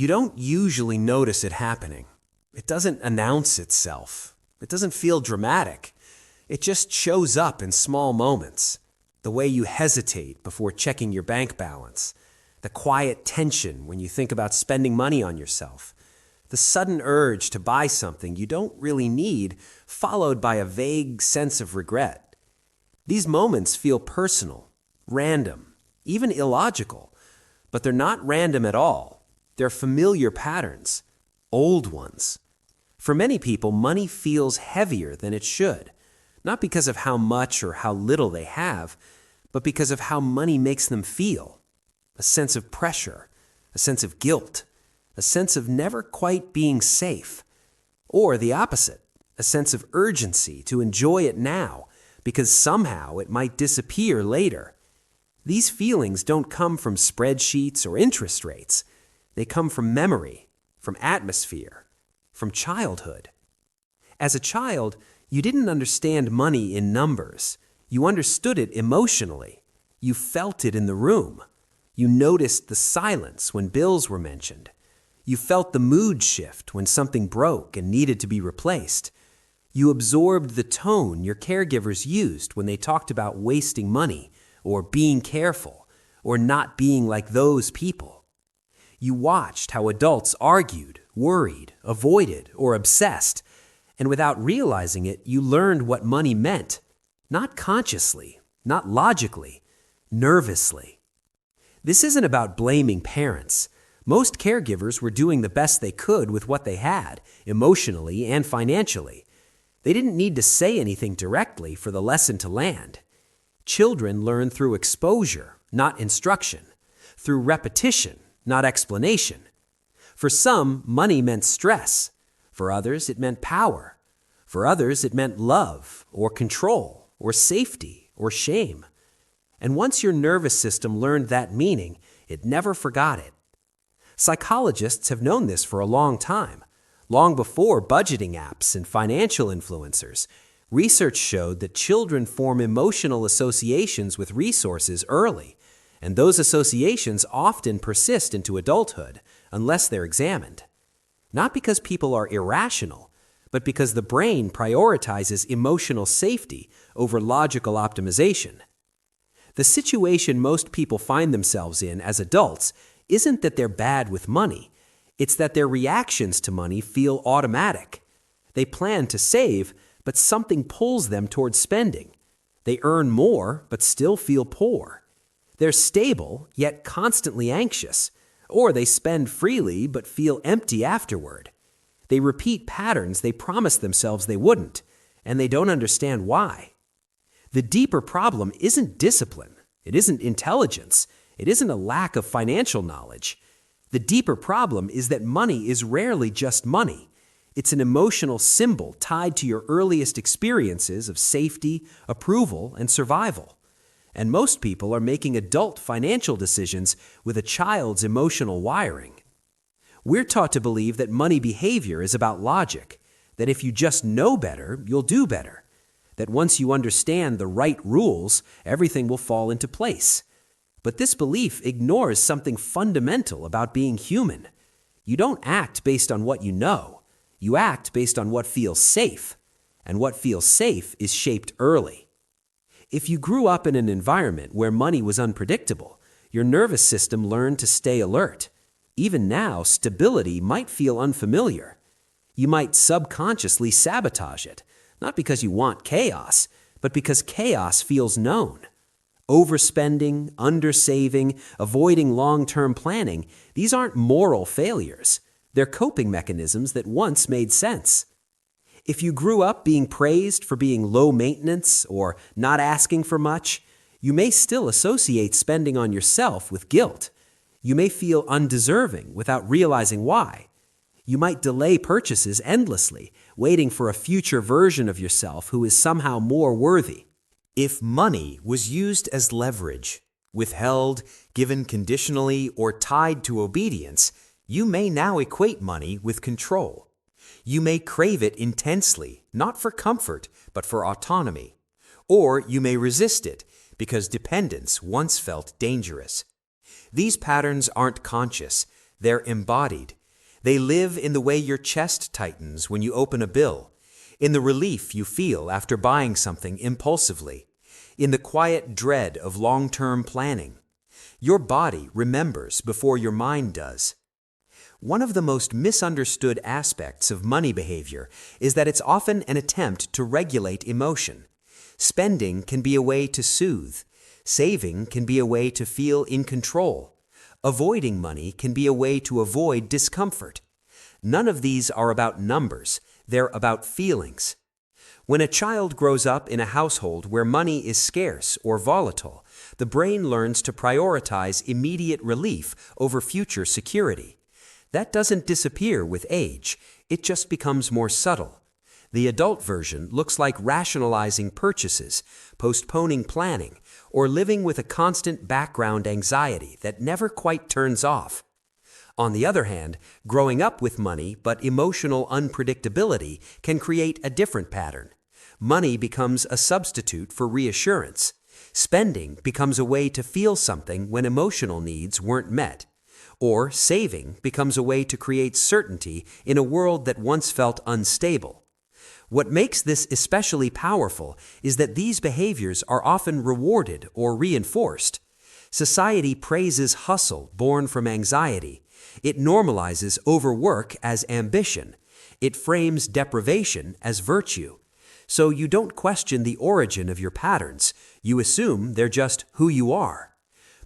You don't usually notice it happening. It doesn't announce itself. It doesn't feel dramatic. It just shows up in small moments. The way you hesitate before checking your bank balance. The quiet tension when you think about spending money on yourself. The sudden urge to buy something you don't really need, followed by a vague sense of regret. These moments feel personal, random, even illogical. But they're not random at all. They're familiar patterns, old ones. For many people, money feels heavier than it should, not because of how much or how little they have, but because of how money makes them feel. A sense of pressure, a sense of guilt, a sense of never quite being safe. Or the opposite, a sense of urgency to enjoy it now, because somehow it might disappear later. These feelings don't come from spreadsheets or interest rates. They come from memory, from atmosphere, from childhood. As a child, you didn't understand money in numbers. You understood it emotionally. You felt it in the room. You noticed the silence when bills were mentioned. You felt the mood shift when something broke and needed to be replaced. You absorbed the tone your caregivers used when they talked about wasting money, or being careful, or not being like those people. You watched how adults argued, worried, avoided, or obsessed, and without realizing it, you learned what money meant, not consciously, not logically, nervously. This isn't about blaming parents. Most caregivers were doing the best they could with what they had, emotionally and financially. They didn't need to say anything directly for the lesson to land. Children learn through exposure, not instruction, through repetition, not explanation. For some, money meant stress. For others, it meant power. For others, it meant love, or control, or safety, or shame. And once your nervous system learned that meaning, it never forgot it. Psychologists have known this for a long time. Long before budgeting apps and financial influencers, research showed that children form emotional associations with resources early, and those associations often persist into adulthood unless they're examined. Not because people are irrational, but because the brain prioritizes emotional safety over logical optimization. The situation most people find themselves in as adults isn't that they're bad with money. It's that their reactions to money feel automatic. They plan to save, but something pulls them towards spending. They earn more, but still feel poor. They're stable, yet constantly anxious. Or they spend freely, but feel empty afterward. They repeat patterns they promised themselves they wouldn't, and they don't understand why. The deeper problem isn't discipline. It isn't intelligence. It isn't a lack of financial knowledge. The deeper problem is that money is rarely just money. It's an emotional symbol tied to your earliest experiences of safety, approval, and survival. And most people are making adult financial decisions with a child's emotional wiring. We're taught to believe that money behavior is about logic, that if you just know better, you'll do better, that once you understand the right rules, everything will fall into place. But this belief ignores something fundamental about being human. You don't act based on what you know. You act based on what feels safe. And what feels safe is shaped early. If you grew up in an environment where money was unpredictable, your nervous system learned to stay alert. Even now, stability might feel unfamiliar. You might subconsciously sabotage it, not because you want chaos, but because chaos feels known. Overspending, undersaving, avoiding long-term planning, these aren't moral failures. They're coping mechanisms that once made sense. If you grew up being praised for being low maintenance or not asking for much, you may still associate spending on yourself with guilt. You may feel undeserving without realizing why. You might delay purchases endlessly, waiting for a future version of yourself who is somehow more worthy. If money was used as leverage, withheld, given conditionally, or tied to obedience, you may now equate money with control. You may crave it intensely, not for comfort, but for autonomy. Or you may resist it because dependence once felt dangerous. These patterns aren't conscious. They're embodied. They live in the way your chest tightens when you open a bill, in the relief you feel after buying something impulsively, in the quiet dread of long-term planning. Your body remembers before your mind does. One of the most misunderstood aspects of money behavior is that it's often an attempt to regulate emotion. Spending can be a way to soothe. Saving can be a way to feel in control. Avoiding money can be a way to avoid discomfort. None of these are about numbers. They're about feelings. When a child grows up in a household where money is scarce or volatile, the brain learns to prioritize immediate relief over future security. That doesn't disappear with age, it just becomes more subtle. The adult version looks like rationalizing purchases, postponing planning, or living with a constant background anxiety that never quite turns off. On the other hand, growing up with money but emotional unpredictability can create a different pattern. Money becomes a substitute for reassurance. Spending becomes a way to feel something when emotional needs weren't met. Or saving becomes a way to create certainty in a world that once felt unstable. What makes this especially powerful is that these behaviors are often rewarded or reinforced. Society praises hustle born from anxiety. It normalizes overwork as ambition. It frames deprivation as virtue. So you don't question the origin of your patterns. You assume they're just who you are.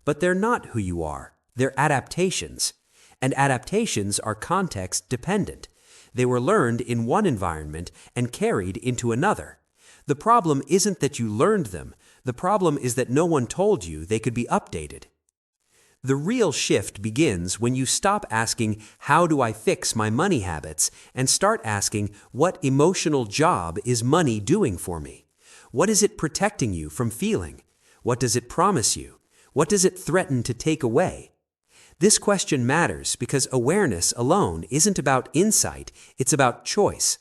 But they're not who you are. They're adaptations. And adaptations are context-dependent. They were learned in one environment and carried into another. The problem isn't that you learned them. The problem is that no one told you they could be updated. The real shift begins when you stop asking, "How do I fix my money habits?" and start asking, "What emotional job is money doing for me? What is it protecting you from feeling? What does it promise you? What does it threaten to take away?" This question matters because awareness alone isn't about insight, it's about choice.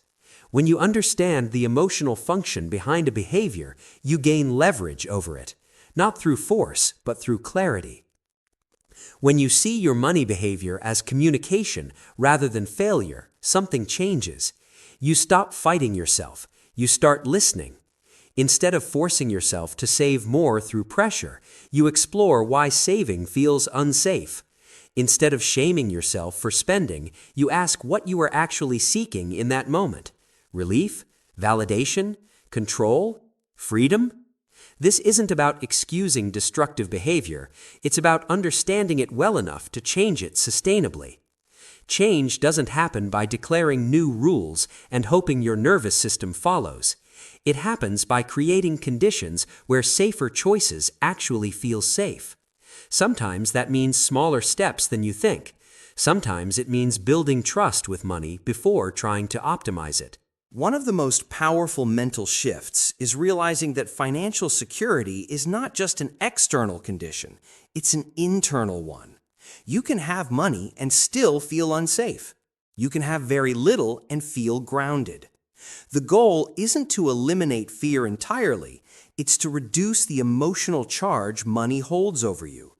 When you understand the emotional function behind a behavior, you gain leverage over it, not through force, but through clarity. When you see your money behavior as communication rather than failure, something changes. You stop fighting yourself. You start listening. Instead of forcing yourself to save more through pressure, you explore why saving feels unsafe. Instead of shaming yourself for spending, you ask what you are actually seeking in that moment. Relief? Validation? Control? Freedom? This isn't about excusing destructive behavior. It's about understanding it well enough to change it sustainably. Change doesn't happen by declaring new rules and hoping your nervous system follows. It happens by creating conditions where safer choices actually feel safe. Sometimes that means smaller steps than you think. Sometimes it means building trust with money before trying to optimize it. One of the most powerful mental shifts is realizing that financial security is not just an external condition, it's an internal one. You can have money and still feel unsafe. You can have very little and feel grounded. The goal isn't to eliminate fear entirely, it's to reduce the emotional charge money holds over you.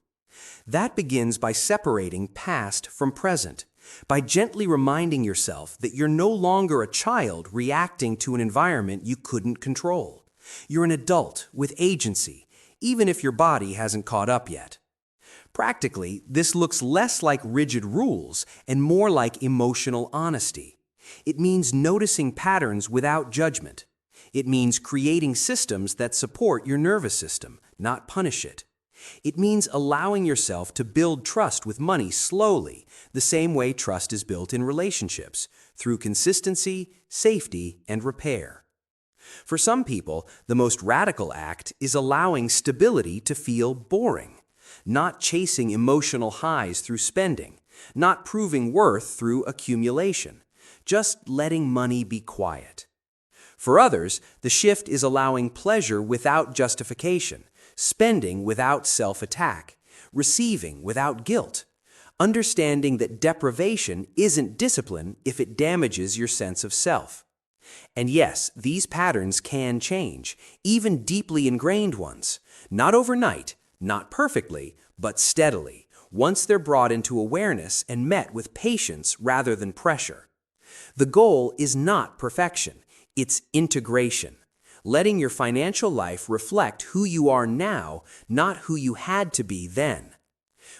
That begins by separating past from present, by gently reminding yourself that you're no longer a child reacting to an environment you couldn't control. You're an adult with agency, even if your body hasn't caught up yet. Practically, this looks less like rigid rules and more like emotional honesty. It means noticing patterns without judgment. It means creating systems that support your nervous system, not punish it. It means allowing yourself to build trust with money slowly, the same way trust is built in relationships, through consistency, safety, and repair. For some people, the most radical act is allowing stability to feel boring, not chasing emotional highs through spending, not proving worth through accumulation, just letting money be quiet. For others, the shift is allowing pleasure without justification, spending without self-attack, receiving without guilt, understanding that deprivation isn't discipline if it damages your sense of self. And yes, these patterns can change, even deeply ingrained ones, not overnight, not perfectly, but steadily, once they're brought into awareness and met with patience rather than pressure. The goal is not perfection, it's integration, letting your financial life reflect who you are now, not who you had to be then.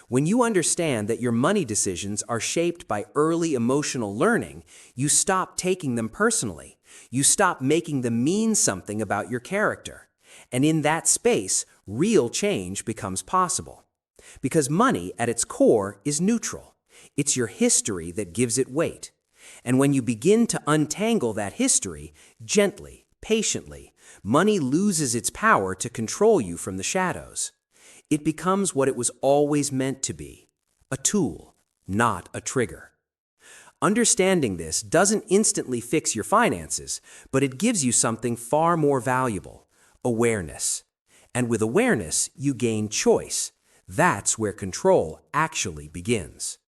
When you understand that your money decisions are shaped by early emotional learning, you stop taking them personally. You stop making them mean something about your character. And in that space, real change becomes possible. Because money, at its core, is neutral. It's your history that gives it weight. And when you begin to untangle that history, gently, patiently, money loses its power to control you from the shadows. It becomes what it was always meant to be, a tool, not a trigger. Understanding this doesn't instantly fix your finances, but it gives you something far more valuable, awareness. And with awareness, you gain choice. That's where control actually begins.